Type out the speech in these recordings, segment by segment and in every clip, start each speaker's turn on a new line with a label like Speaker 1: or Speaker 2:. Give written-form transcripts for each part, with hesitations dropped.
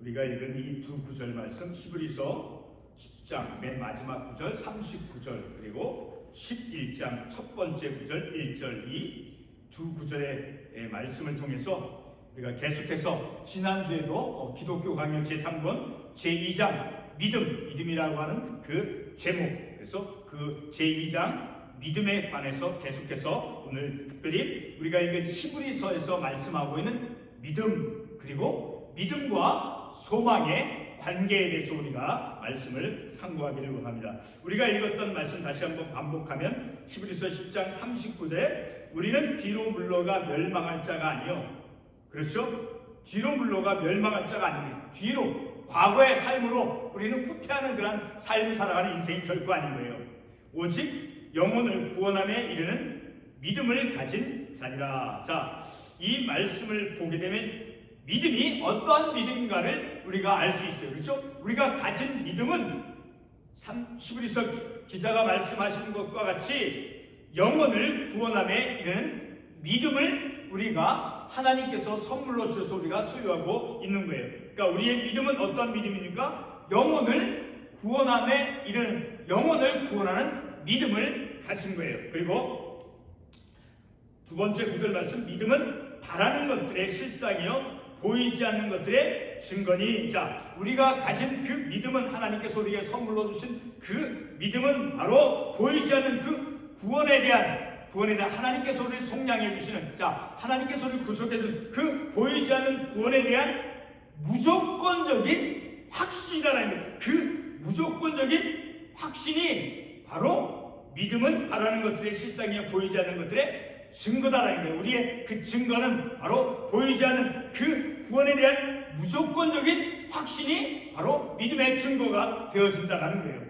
Speaker 1: 우리가 읽은 이 두 구절 말씀, 히브리서 10장 맨 마지막 구절 39절 그리고 11장 첫 번째 구절 1절 이 두 구절의 말씀을 통해서 우리가 계속해서 지난주에도 기독교 강요 제3권 제2장 믿음이라고 하는 그 제목, 그래서 그 제2장 믿음에 관해서 계속해서 오늘 특별히 우리가 읽은 히브리서에서 말씀하고 있는 믿음, 그리고 믿음과 소망의 관계에 대해서 우리가 말씀을 상고하기를 원합니다. 우리가 읽었던 말씀 다시 한번 반복하면 히브리서 10장 39절에 우리는 뒤로 물러가 멸망할 자가 아니요, 그렇죠? 뒤로 물러가 멸망할 자가 아닙니다. 뒤로 과거의 삶으로 우리는 후퇴하는 그런 삶을 살아가는 인생이 결코 아닌 거예요. 오직 영혼을 구원함에 이르는 믿음을 가진 자니라. 자, 이 말씀을 보게 되면 믿음이 어떠한 믿음인가를 우리가 알 수 있어요. 그렇죠? 우리가 가진 믿음은 히브리서 기자가 말씀하시는 것과 같이 영혼을 구원함에 이르는 믿음을 우리가 하나님께서 선물로 주셔서 우리가 소유하고 있는 거예요. 그러니까 우리의 믿음은 어떤 믿음입니까? 영혼을 구원함에 이르는, 영혼을 구원하는 믿음을 가진 거예요. 그리고 두 번째 구절 말씀, 믿음은 바라는 것들의 실상이요 보이지 않는 것들의 증거니. 자, 우리가 가진 그 믿음은, 하나님께서 우리에게 선물로 주신 그 믿음은 바로 보이지 않는 그 구원에 대한 하나님께서 우리를 속량해 주시는, 자, 하나님께서 우리를 구속해 주는 그 보이지 않는 구원에 대한 무조건적인 확신이라는 거예요. 그 무조건적인 확신이 바로 믿음은 바라는 것들의 실상이요 보이지 않는 것들의 증거다라는 거예요. 우리의 그 증거는 바로 보이지 않는 그 구원에 대한 무조건적인 확신이 바로 믿음의 증거가 되어진다라는 거예요.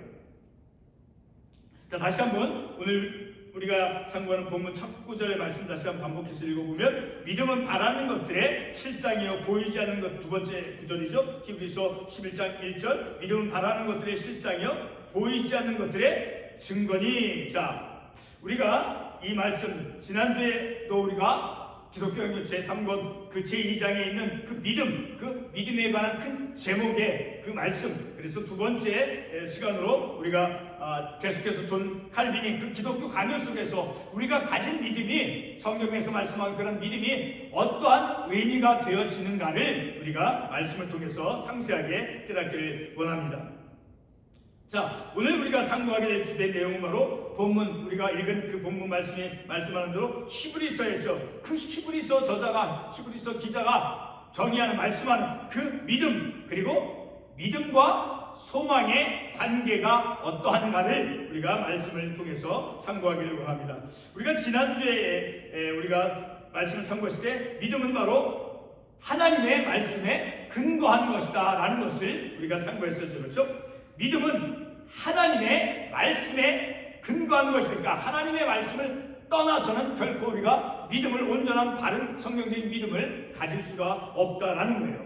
Speaker 1: 자, 다시 한번 오늘 우리가 상고하는 본문 첫 구절의 말씀 다시 한번 반복해서 읽어보면 믿음은 바라는 것들의 실상이요 보이지 않는 것, 두 번째 구절이죠. 히브리서 11장 1절 믿음은 바라는 것들의 실상이요 보이지 않는 것들의 증거니. 자, 우리가 이 말씀 지난주에도 우리가 기독교 강요 제3권 그 제2장에 있는 그 믿음, 그 믿음에 관한 큰 제목의 그 말씀, 그래서 두 번째 시간으로 우리가 계속해서 존 칼빈이 그 기독교 강요 속에서 우리가 가진 믿음이, 성경에서 말씀하는 그런 믿음이 어떠한 의미가 되어지는가를 우리가 말씀을 통해서 상세하게 깨닫기를 원합니다. 자, 오늘 우리가 상고하게 될 주제 내용은 바로 본문, 우리가 읽은 그 본문 말씀에 말씀하는 대로 히브리서에서 그 히브리서 저자가, 히브리서 기자가 정의하는, 말씀하는 그 믿음, 그리고 믿음과 소망의 관계가 어떠한가를 우리가 말씀을 통해서 상고하기를 원합니다. 우리가 지난주에 우리가 말씀을 상고했을 때 믿음은 바로 하나님의 말씀에 근거한 것이다 라는 것을 우리가 상고했었죠. 그렇죠? 믿음은 하나님의 말씀에 근거한 것이니까 하나님의 말씀을 떠나서는 결코 우리가 믿음을, 온전한 바른 성경적인 믿음을 가질 수가 없다라는 거예요.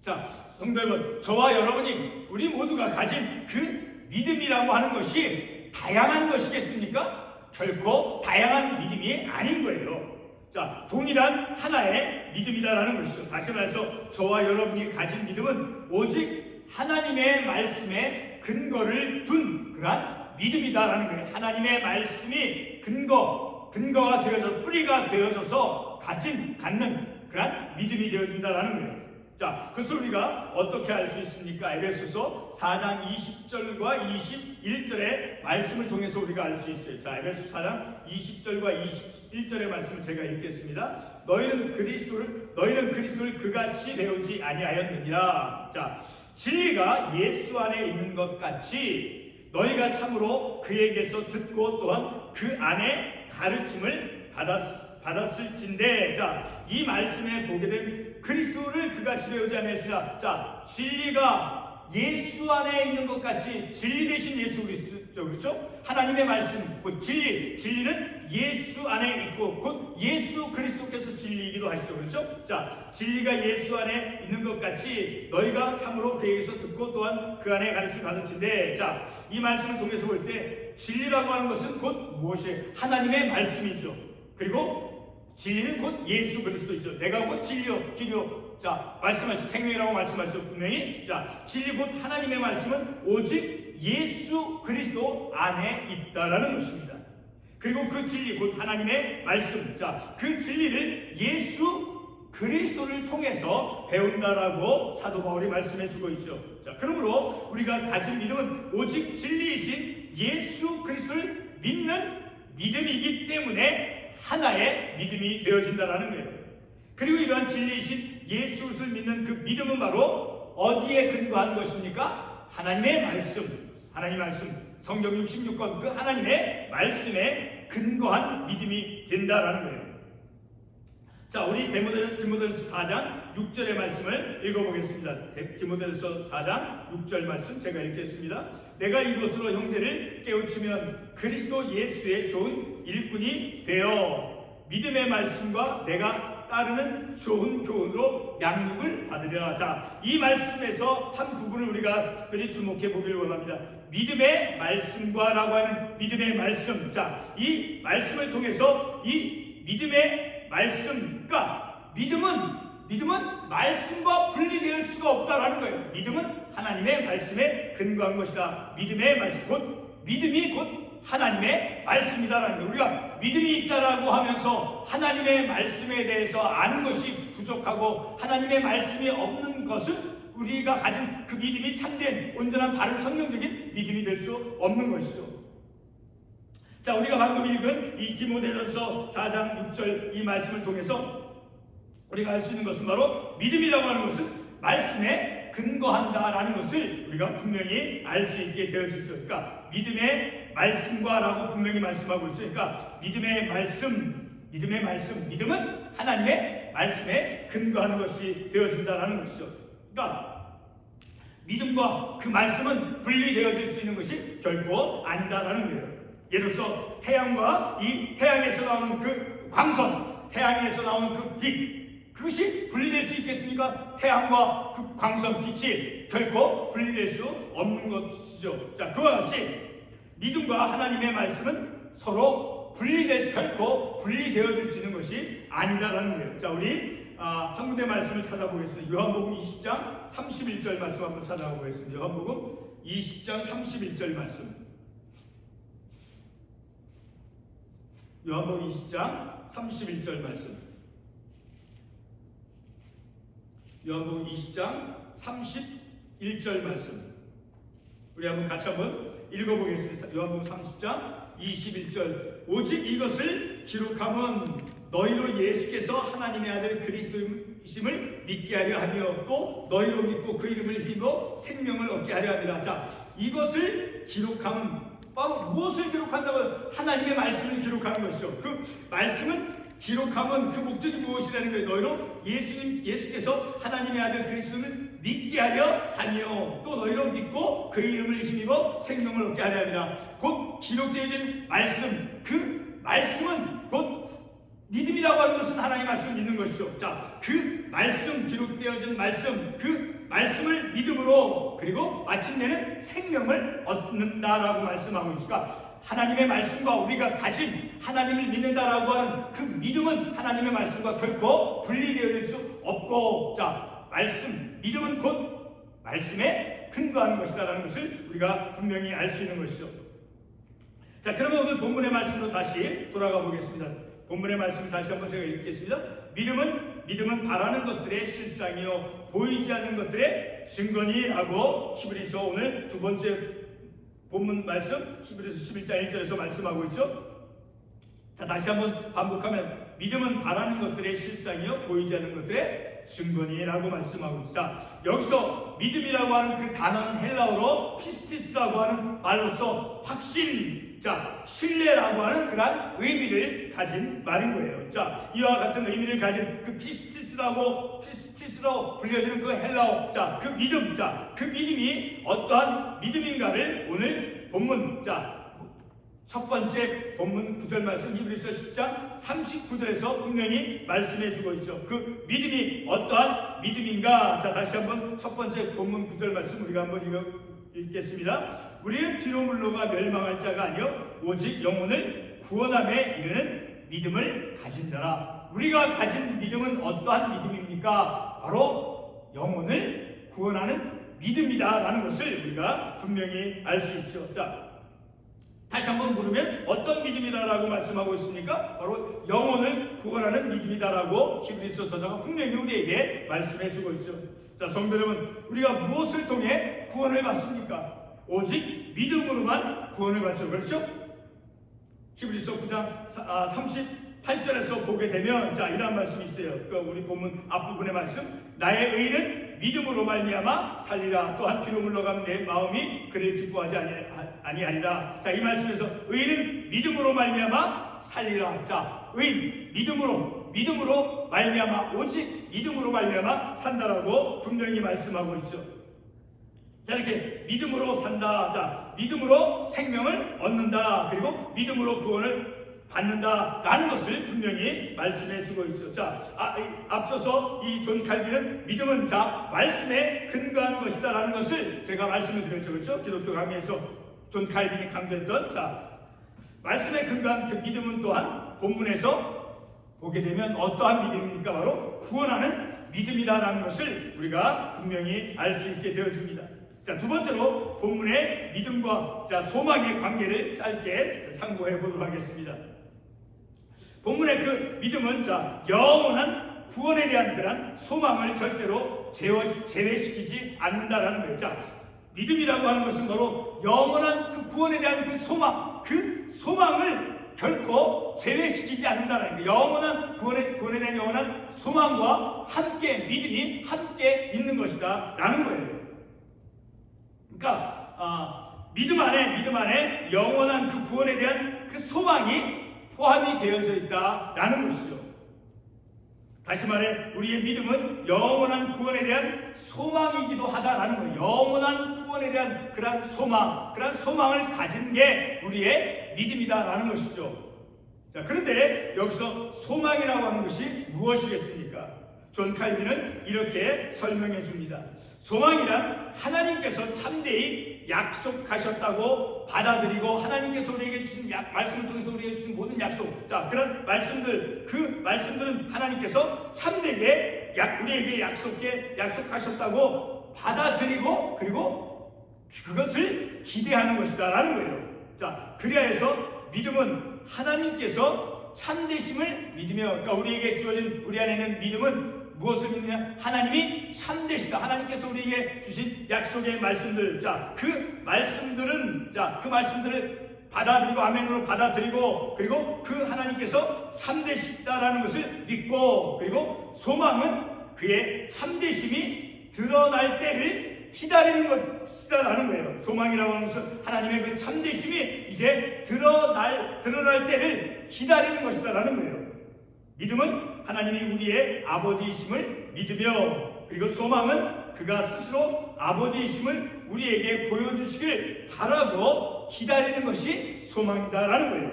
Speaker 1: 자, 성도 여러분, 저와 여러분이 우리 모두가 가진 그 믿음이라고 하는 것이 다양한 것이겠습니까? 결코 다양한 믿음이 아닌 거예요. 자, 동일한 하나의 믿음이다라는 것이죠. 다시 말해서 저와 여러분이 가진 믿음은 오직 하나님의 말씀에 근거를 둔 그러한 믿음이다라는 거예요. 하나님의 말씀이 근거가 되어서, 뿌리가 되어져서 갖는 그러한 믿음이 되어진다라는 거예요. 자, 그것을 우리가 어떻게 알 수 있습니까? 에베소서 4장 20절과 21절의 말씀을 통해서 우리가 알 수 있어요. 자, 에베소 4장 20절과 21절의 말씀을 제가 읽겠습니다. 너희는 그리스도를 그같이 배우지 아니하였느니라. 자, 진리가 예수 안에 있는 것 같이 너희가 참으로 그에게서 듣고 또한 그 안에 가르침을 받았을진데, 자, 이 말씀에 보게 된 그리스도를 그같이 배우지 아니하시라. 자, 진리가 예수 안에 있는 것 같이, 진리 대신 예수 그리스도죠. 그렇죠? 하나님의 말씀, 곧 진리는 예수 안에 있고 곧 예수 그리스도께서 진리이기도 하시죠. 그렇죠? 자, 진리가 예수 안에 있는 것 같이 너희가 참으로 그에게서 듣고 또한 그 안에 가르침을 받을진데, 자, 이 말씀을 통해서 볼 때 진리라고 하는 것은 곧 무엇이에요? 하나님의 말씀이죠. 그리고 진리는 곧 예수 그리스도이죠. 내가 곧 진리요 길이요 자, 말씀하시죠. 생명이라고 말씀하시죠. 분명히. 자, 진리 곧 하나님의 말씀은 오직 예수 그리스도 안에 있다라는 것입니다. 그리고 그 진리 곧 하나님의 말씀, 자, 그 진리를 예수 그리스도를 통해서 배운다라고 사도 바울이 말씀해 주고 있죠. 자, 그러므로 우리가 가진 믿음은 오직 진리이신 예수 그리스도를 믿는 믿음이기 때문에 하나의 믿음이 되어진다라는 거예요. 그리고 이러한 진리이신 예수 그리스도를 믿는 그 믿음은 바로 어디에 근거한 것입니까? 하나님의 말씀, 하나님 말씀, 성경 66권 그 하나님의 말씀에 근거한 믿음이 된다라는 거예요. 자, 우리 디모데전서 4장 6절의 말씀을 읽어보겠습니다. 디모데전서 4장 6절 말씀 제가 읽겠습니다. 내가 이것으로 형제를 깨우치면 그리스도 예수의 좋은 일꾼이 되어 믿음의 말씀과 내가 따르는 좋은 교훈으로 양육을 받으리라. 자, 이 말씀에서 한 부분을 우리가 특별히 주목해 보기를 원합니다. 믿음의 말씀과 라고 하는 믿음의 말씀. 자, 이 말씀을 통해서 이 믿음의 말씀, 그러니까 믿음은 말씀과 분리될 수가 없다라는 거예요. 믿음은 하나님의 말씀에 근거한 것이다. 믿음의 말씀, 믿음이 곧 하나님의 말씀이다라는 거예요. 우리가 믿음이 있다라고 하면서 하나님의 말씀에 대해서 아는 것이 부족하고 하나님의 말씀이 없는 것은 우리가 가진 그 믿음이 참된 온전한 바른 성경적인 믿음이 될 수 없는 것이죠. 자, 우리가 방금 읽은 이 디모데전서 4장 6절 이 말씀을 통해서 우리가 알 수 있는 것은 바로 믿음이라고 하는 것은 말씀에 근거한다라는 것을 우리가 분명히 알 수 있게 되어지죠. 그러니까 믿음의 말씀과 라고 분명히 말씀하고 있죠. 그러니까 믿음의 말씀, 믿음은 하나님의 말씀에 근거하는 것이 되어진다라는 것이죠. 그러니까 믿음과 그 말씀은 분리되어질 수 있는 것이 결코 아니다라는 거예요. 예를 들어서 태양과 이 태양에서 나오는 그 광선, 태양에서 나오는 그 빛, 그것이 분리될 수 있겠습니까? 태양과 그 광선, 빛이 결코 분리될 수 없는 것이죠. 자, 그와 같이 믿음과 하나님의 말씀은 서로 결코 분리되어질 수 있는 것이 아니다라는 거예요. 자, 우리 한 군데 말씀을 찾아보겠습니다. 요한복음 20장 31절 말씀 한번 찾아보겠습니다. 요한복음 20장 31절 말씀. 요한복음 20장 31절 말씀. 요한복음 20장 31절 말씀. 우리 같이 한번 읽어보겠습니다. 요한복음 30장 21절. 오직 이것을 기록함은 너희로 예수께서 하나님의 아들 그리스도이심을 믿게 하려 하며 또 너희로 믿고 그 이름을 힘입어 생명을 얻게 하려 함이라. 자, 이것을 기록함은 바로 무엇을 기록한다고? 하나님의 말씀을 기록하는 것이죠. 그 말씀은 기록함은 그 목적이 무엇이라는 거예요. 너희로 예수께서 하나님의 아들 그리스도를 믿게 하려 하며 또 너희로 믿고 그 이름을 힘입어 생명을 얻게 하려 함이라. 곧 기록되어진 말씀, 그 말씀은 곧 믿음이라고 하는 것은 하나님의 말씀을 믿는 것이죠. 자, 그 말씀, 기록되어진 말씀, 그 말씀을 믿음으로 그리고 마침내는 생명을 얻는다라고 말씀하고 있으니까 하나님의 말씀과 우리가 가진 하나님을 믿는다라고 하는 그 믿음은 하나님의 말씀과 결코 분리되어질 수 없고, 자, 믿음은 곧 말씀에 근거하는 것이다라는 것을 우리가 분명히 알 수 있는 것이죠. 자, 그러면 오늘 본문의 말씀으로 다시 돌아가 보겠습니다. 본문의 말씀 다시 한번 제가 읽겠습니다. 믿음은 바라는 것들의 실상이요 보이지 않는 것들의 증거니라고 히브리서 오늘 두 번째 본문 말씀 히브리서 11장 1절에서 말씀하고 있죠. 자, 다시 한번 반복하면 믿음은 바라는 것들의 실상이요 보이지 않는 것들의 증거니라고 말씀하고 있죠. 자, 여기서 믿음이라고 하는 그 단어는 헬라어로 피스티스라고 하는 말로서 확신, 자, 신뢰라고 하는 그러한 의미를 가진 말인 거예요. 자, 이와 같은 의미를 가진 그 피스티스라고 불려지는 그 헬라어, 자, 그 믿음, 자, 그 믿음이 어떠한 믿음인가를 오늘 본문, 자, 첫 번째 본문 9절 말씀 히브리서 10장 39절에서 분명히 말씀해 주고 있죠. 그 믿음이 어떠한 믿음인가? 자, 다시 한번 첫 번째 본문 9절 말씀 우리가 한번 읽겠습니다. 우리는 뒤로 물러가 멸망할 자가 아니요 오직 영혼을 구원함에 이르는 믿음을 가진 자라. 우리가 가진 믿음은 어떠한 믿음입니까? 바로 영혼을 구원하는 믿음이다라는 것을 우리가 분명히 알 수 있죠. 자, 다시 한번 물으면 어떤 믿음이다라고 말씀하고 있습니까? 바로 영혼을 구원하는 믿음이다라고 히브리서 저자가 분명히 우리에게 말씀해주고 있죠. 자, 성도 여러분, 우리가 무엇을 통해 구원을 받습니까? 오직 믿음으로만 구원을 받죠. 그렇죠? 히브리서 9장 38절에서 보게 되면 자, 이러한 말씀이 있어요. 그 우리 본문 앞부분의 말씀, 나의 의는 믿음으로 말미암아 살리라. 또한 뒤로 물러가면 내 마음이 그를 기뻐하지 아니하리라. 자, 이 말씀에서 의는 믿음으로 말미암아 살리라. 자, 의 믿음으로 말미암아, 오직 믿음으로 말미암아 산다라고 분명히 말씀하고 있죠. 자, 이렇게 믿음으로 산다. 자, 믿음으로 생명을 얻는다. 그리고 믿음으로 구원을 받는다라는 것을 분명히 말씀해 주고 있죠. 자, 앞서서 이 존 칼빈은 믿음은 자, 말씀에 근거한 것이다라는 것을 제가 말씀을 드렸죠. 그렇죠? 기독교 강의에서 존 칼빈이 강조했던 자, 말씀에 근거한 그 믿음은 또한 본문에서 보게 되면 어떠한 믿음입니까? 바로 구원하는 믿음이다라는 것을 우리가 분명히 알 수 있게 되어집니다. 자, 두 번째로 본문의 믿음과 자, 소망의 관계를 짧게 상고해 보도록 하겠습니다. 본문의 그 믿음은 자, 영원한 구원에 대한 그런 소망을 절대로 제외시키지 않는다라는 거예요. 자, 믿음이라고 하는 것은 바로 영원한 그 구원에 대한 그 소망을 결코 제외시키지 않는다라는 거예요. 영원한 구원에 대한 영원한 소망과 함께 믿음이 함께 있는 것이다 라는 거예요. 그러니까 믿음 안에 영원한 그 구원에 대한 그 소망이 포함이 되어져 있다라는 것이죠. 다시 말해 우리의 믿음은 영원한 구원에 대한 소망이기도 하다라는 거예요. 영원한 구원에 대한 그런 소망을 가진 게 우리의 믿음이다라는 것이죠. 자, 그런데 여기서 소망이라고 하는 것이 무엇이겠습니까? 존 칼빈은 이렇게 설명해 줍니다. 소망이란 하나님께서 참되히 약속하셨다고 받아들이고 하나님께서 우리에게 주신 말씀을 통해서 우리에게 주신 모든 약속, 자, 그런 말씀들, 그 말씀들은 하나님께서 참되게 우리에게 약속하셨다고 받아들이고 그리고 그것을 기대하는 것이다 라는 거예요. 자, 그리하여서 믿음은 하나님께서 참되심을 믿으며, 그러니까 우리에게 주어진 우리 안에 있는 믿음은 무엇을 믿느냐? 하나님이 참되시다. 하나님께서 우리에게 주신 약속의 말씀들, 자, 그 말씀들을 받아들이고 아멘으로 받아들이고 그리고 그 하나님께서 참되시다라는 것을 믿고, 그리고 소망은 그의 참되심이 드러날 때를 기다리는 것이다라는 거예요. 소망이라고 하는 것은 하나님의 그 참되심이 이제 드러날 때를 기다리는 것이다라는 거예요. 믿음은 하나님이 우리의 아버지이심을 믿으며, 그리고 소망은 그가 스스로 아버지이심을 우리에게 보여주시길 바라고 기다리는 것이 소망이다라는 거예요.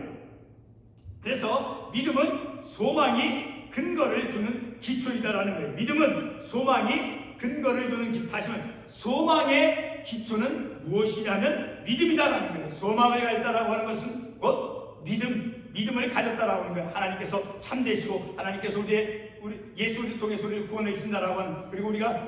Speaker 1: 그래서 믿음은 소망이 근거를 두는 기초이다라는 거예요. 믿음은 소망이 근거를 두는 다시 말해 소망의 기초는 무엇이냐면 믿음이다라는 거예요. 소망을 가졌다라고 하는 것은 곧 믿음을 가졌다라고 하는 거예요. 하나님께서 참되시고 하나님께서 우리 예수를 통해서 우리를 구원해 주신다라고 하는, 그리고 우리가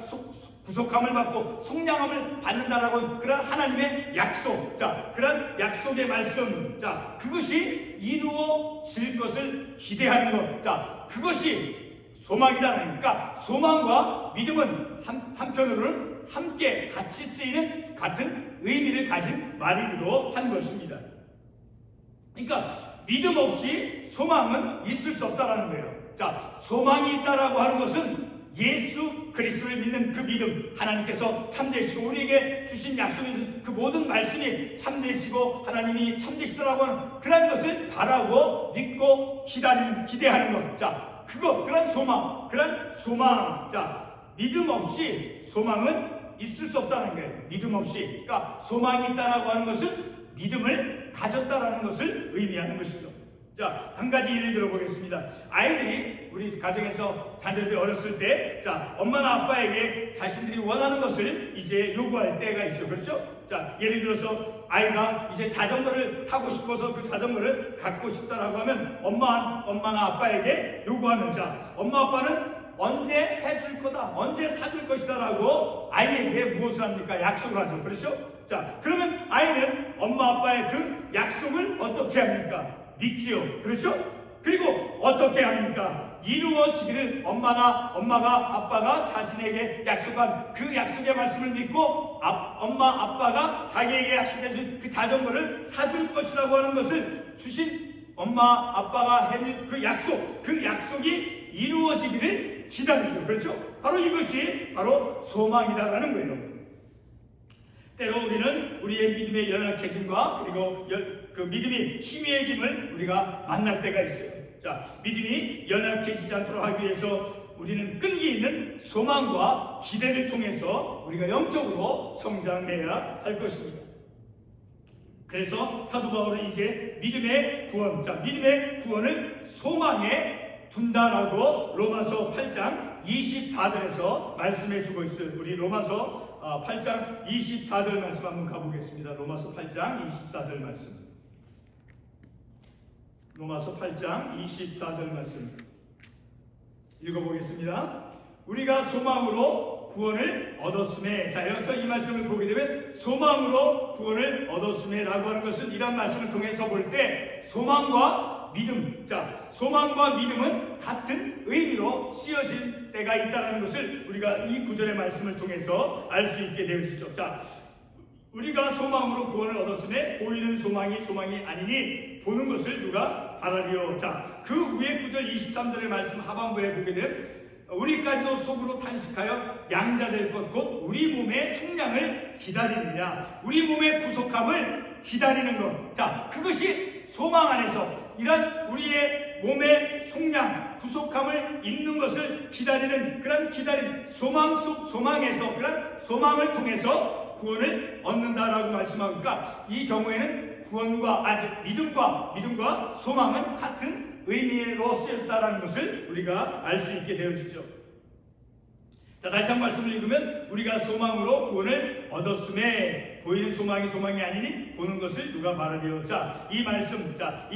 Speaker 1: 구속함을 받고 성량함을 받는다라고 하는 그런 하나님의 약속, 자, 그런 약속의 말씀, 자, 그것이 이루어질 것을 기대하는 것, 자, 그것이 소망이다라는, 그러니까 소망과 믿음은 한편으로는 함께 같이 쓰이는 같은 의미를 가진 말이기도 한 것입니다. 그러니까 믿음 없이 소망은 있을 수 없다라는 거예요. 자, 소망이 있다라고 하는 것은 예수 그리스도를 믿는 그 믿음, 하나님께서 참되시고 우리에게 주신 약속인 그 모든 말씀이 참되시고 하나님이 참되시더라고 하는 그런 것을 바라고 믿고 기대하는 것. 자, 그런 소망. 자, 믿음 없이 소망은 있을 수 없다는 거예요. 믿음 없이. 그러니까 소망이 있다라고 하는 것은 믿음을 가졌다라는 것을 의미하는 것이죠. 자, 한 가지 예를 들어보겠습니다. 아이들이 우리 가정에서 자녀들이 어렸을 때, 자, 엄마나 아빠에게 자신들이 원하는 것을 이제 요구할 때가 있죠. 그렇죠? 자, 예를 들어서 아이가 이제 자전거를 타고 싶어서 그 자전거를 갖고 싶다라고 하면 엄마나 아빠에게 요구하면, 자, 엄마 아빠는 언제 해줄 거다, 언제 사줄 것이다라고 아이에게 무엇을 합니까? 약속을 하죠. 그렇죠? 자, 그러면 아이는 엄마 아빠의 그 약속을 어떻게 합니까? 믿지요. 그렇죠? 그리고 어떻게 합니까? 이루어지기를 엄마가 아빠가 자신에게 약속한 그 약속의 말씀을 믿고 엄마 아빠가 자기에게 약속해준 그 자전거를 사줄 것이라고 하는 것을 주신 엄마 아빠가 해준 그 약속이 이루어지기를 기다리죠. 그렇죠? 바로 이것이 바로 소망이다라는 거예요. 때로 우리는 우리의 믿음의 연약해짐과 그리고 그 믿음이 희미해짐을 우리가 만날 때가 있어요. 자, 믿음이 연약해지지 않도록 하기 위해서 우리는 끈기 있는 소망과 기대를 통해서 우리가 영적으로 성장해야 할 것입니다. 그래서 사도 바울은 이제 믿음의 구원을 소망에 둔다라고 로마서 8장 24절에서 말씀해 주고 있어요. 우리 로마서 8장 24절 말씀 한번 가보겠습니다. 로마서 8장 24절 말씀. 로마서 8장 24절 말씀 읽어보겠습니다. 우리가 소망으로 구원을 얻었음에, 자, 여기서 이 말씀을 보게 되면 소망으로 구원을 얻었음에 라고 하는 것은 이런 말씀을 통해서 볼 때 소망과 믿음, 자, 소망과 믿음은 같은 의미로 쓰여질 때가 있다는 것을 우리가 이 구절의 말씀을 통해서 알 수 있게 되어지죠. 자, 우리가 소망으로 구원을 얻었음에 보이는 소망이 아니니 보는 것을 누가 바라리요. 자, 그 위에 구절 23절의 말씀 하반부에 보게 되면 우리까지도 속으로 탄식하여 양자될 것 곧 우리 몸의 속량을 기다리느냐, 우리 몸의 구속함을 기다리는 것. 자, 그것이 소망 안에서 이런 우리의 몸의 속량, 구속함을 입는 것을 기다리는 그런 기다림, 소망 속 소망에서 그런 소망을 통해서 구원을 얻는다라고 말씀하니까 이 경우에는 믿음과 소망은 같은 의미로 쓰였다라는 것을 우리가 알 수 있게 되어지죠. 자, 다시 한 말씀을 읽으면 우리가 소망으로 구원을 얻었음에 보이는 소망이 아니니 보는 것을 누가 바라리요. 자, 이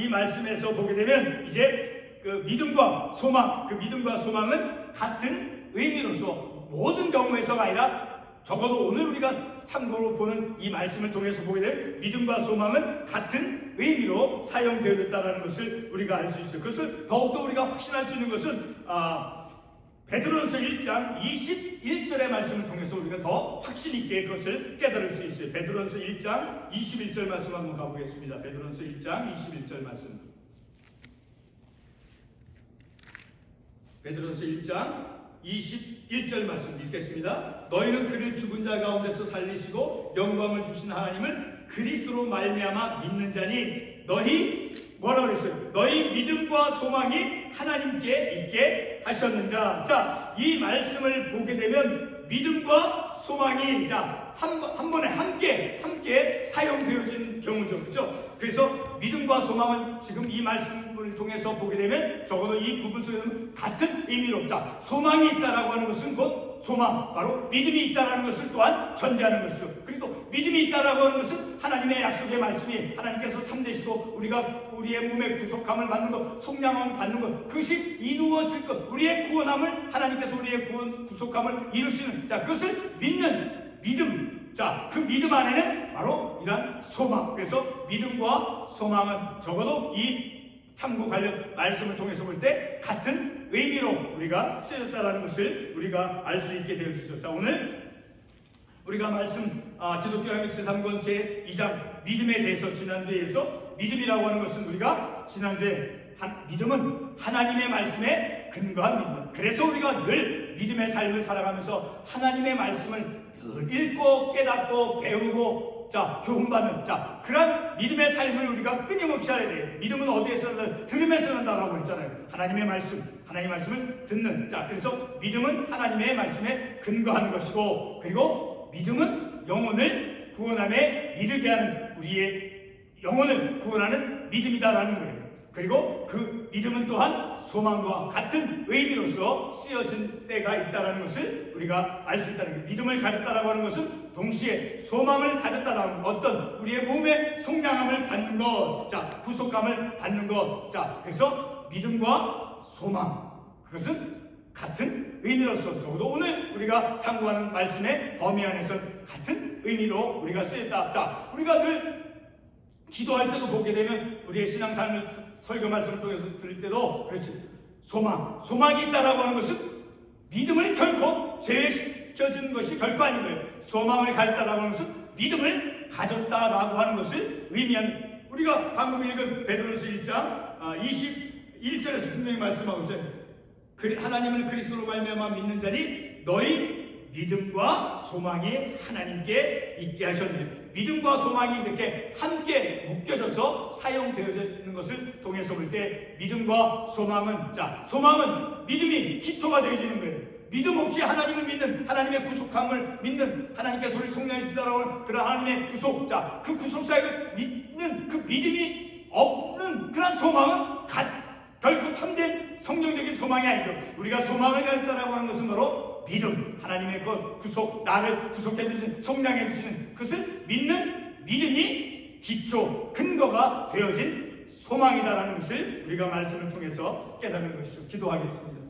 Speaker 1: 말씀에서 보게 되면 이제 그 믿음과 소망은 같은 의미로서 모든 경우에서가 아니라 적어도 오늘 우리가 참고로 보는 이 말씀을 통해서 보게 되면 믿음과 소망은 같은 의미로 사용되어졌다는 것을 우리가 알 수 있어요. 그것을 더욱더 우리가 확신할 수 있는 것은 베드로전서 1장 21절의 말씀을 통해서 우리가 더 확신 있게 그것을 깨달을 수 있어요. 베드로전서 1장 21절 말씀 한번 가보겠습니다. 베드로전서 1장 21절 말씀. 베드로전서 1장 21절 말씀 읽겠습니다. 너희는 그를 죽은 자 가운데서 살리시고 영광을 주신 하나님을 그리스도로 말미암아 믿는 자니 너희 뭐라고 그랬어요? 너희 믿음과 소망이 하나님께 있게 하셨는가. 자, 이 말씀을 보게 되면 믿음과 소망이 한 번에 함께 사용되어진 경우죠. 그렇죠? 그래서 믿음과 소망은 지금 이 말씀을 통해서 보게 되면 적어도 이 부분 속에는 같은 의미로 소망이 있다라고 하는 것은 곧 소망, 바로 믿음이 있다라는 것을 또한 전제하는 것이죠. 그리고 믿음이 있다라고 하는 것은 하나님의 약속의 말씀이 하나님께서 참되시고 우리가 우리의 몸의 구속함을 받는 것, 속량함을 받는 것, 그것이 이루어질 것, 우리의 구원함을 하나님께서 우리의 구속함을 이루시는, 그것을 믿는 믿음. 그 믿음 안에는 바로 이러한 소망. 그래서 믿음과 소망은 적어도 이 참고 관련 말씀을 통해서 볼 때 같은 의미로 우리가 쓰여졌다라는 것을 우리가 알 수 있게 되어주죠. 자, 오늘 우리가 기독교 향유 제3권 제2장 믿음에 대해서 지난주에서 믿음이라고 하는 것은 우리가 지난주에 믿음은 하나님의 말씀에 근거한 믿음. 그래서 우리가 늘 믿음의 삶을 살아가면서 하나님의 말씀을 늘 읽고 깨닫고 배우고 교훈받는 그런 믿음의 삶을 우리가 끊임없이 해야 돼요. 믿음은 어디에서 난다? 들음에서 난다라고 했잖아요. 하나님의 말씀을 듣는. 그래서 믿음은 하나님의 말씀에 근거하는 것이고, 그리고 믿음은 영혼을 구원함에 이르게 하는, 우리의 영혼을 구원하는 믿음이다라는 거예요. 그리고 그 믿음은 또한 소망과 같은 의미로서 쓰여진 때가 있다는 것을 우리가 알 수 있다는 거예요. 믿음을 가졌다라고 하는 것은 동시에 소망을 가졌다라는 어떤 우리의 몸의 속량함을 받는 것, 구속감을 받는 것. 그래서 믿음과 소망, 그것은 같은 의미로서 적어도 오늘 우리가 상고하는 말씀의 범위 안에서 같은 의미로 우리가 쓰였다. 자, 우리가 늘 기도할 때도 보게 되면 우리의 신앙생활 설교 말씀을 통해서 들을 때도 그렇지. 소망이 있다라고 하는 것은 믿음을 결코 제외시켜준 것이 결코 아닌 거예요. 소망을 가졌다라고 하는 것은 믿음을 가졌다라고 하는 것을 의미하는, 우리가 방금 읽은 베드로서 1장 21절에서 분명히 말씀하고 있어요. 하나님을 그리스도로 말미암아 믿는 자니 너희 믿음과 소망이 하나님께 있게 하셨네. 믿음과 소망이 이렇게 함께 묶여져서 사용되어지는 것을 통해서 볼 때 믿음과 소망은, 자, 소망은 믿음이 기초가 되어지는 거예요. 믿음 없이 하나님을 믿는, 하나님의 구속함을 믿는, 하나님께서 우리를 속량해 주신다라고 하는 그런 하나님의 구속, 자, 그 구속사역을 믿는 그 믿음이 없는 그런 소망은 결코 참된 성경적인 소망이 아니죠. 우리가 소망을 가졌다라고 하는 것은 바로 믿음, 하나님의 그 구속, 나를 구속해 주신, 속량해 주시는 그것을 믿는 믿음이 기초, 근거가 되어진 소망이다라는 것을 우리가 말씀을 통해서 깨닫는 것이죠. 기도하겠습니다.